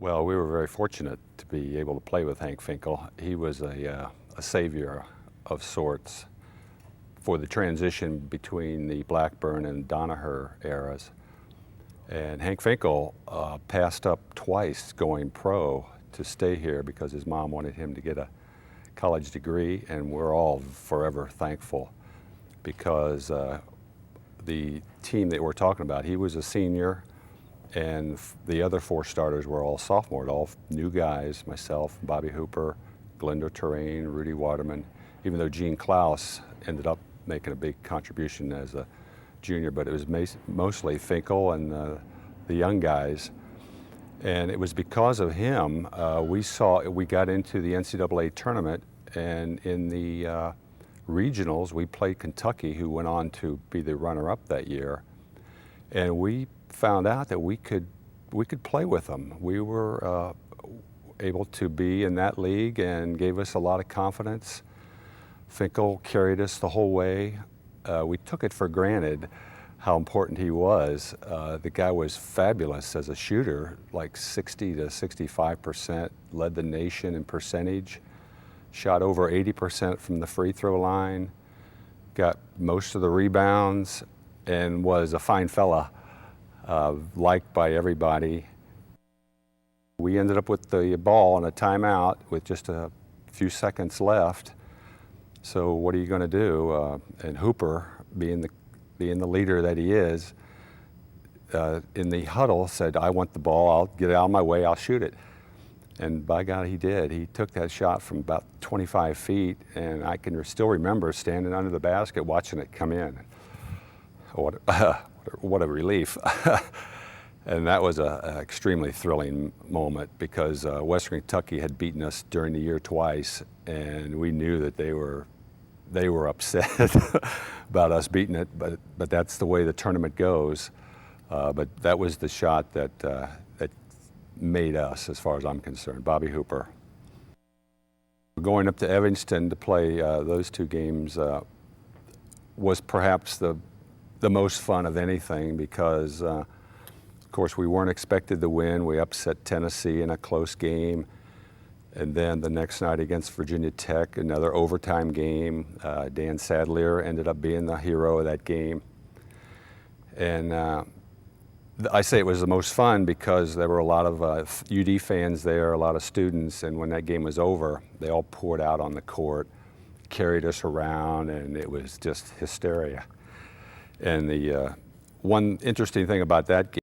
Well, we were very fortunate to be able to play with Hank Finkel. He was a savior of sorts for the transition between the Blackburn and Donoher eras. And Hank Finkel passed up twice going pro to stay here because his mom wanted him to get a college degree, and we're all forever thankful because the team that we're talking about, he was a senior, and the other four starters were all sophomores, all new guys, myself, Bobby Hooper, Glenda Terrain, Rudy Waterman, even though Gene Klaus ended up making a big contribution as a junior, but it was mostly Finkel and the young guys. And it was because of him we got into the NCAA tournament, and in the regionals we played Kentucky, who went on to be the runner-up that year, and we found out that we could play with them. We were able to be in that league and gave us a lot of confidence. Finkel carried us the whole way. We took it for granted how important he was. The guy was fabulous as a shooter, like 60 to 65%, led the nation in percentage, shot over 80% from the free throw line, got most of the rebounds, and was a fine fella, liked by everybody. We ended up with the ball on a timeout with just a few seconds left. So what are you going to do? And Hooper, being the leader that he is, in the huddle said, "I want the ball, I'll get it out of my way, I'll shoot it." And by God, he did. He took that shot from about 25 feet, and I can still remember standing under the basket watching it come in. What a relief. And that was an extremely thrilling moment because Western Kentucky had beaten us during the year twice, and we knew that they were upset about us beating it, but that's the way the tournament goes. But that was the shot that made us, as far as I'm concerned, Bobby Hooper. Going up to Evanston to play those two games was perhaps the most fun of anything because, of course, we weren't expected to win. We upset Tennessee in a close game. And then the next night against Virginia Tech, another overtime game. Dan Sadlier ended up being the hero of that game. And I say it was the most fun because there were a lot of UD fans there, a lot of students, and when that game was over, they all poured out on the court, carried us around, and it was just hysteria. And the one interesting thing about that game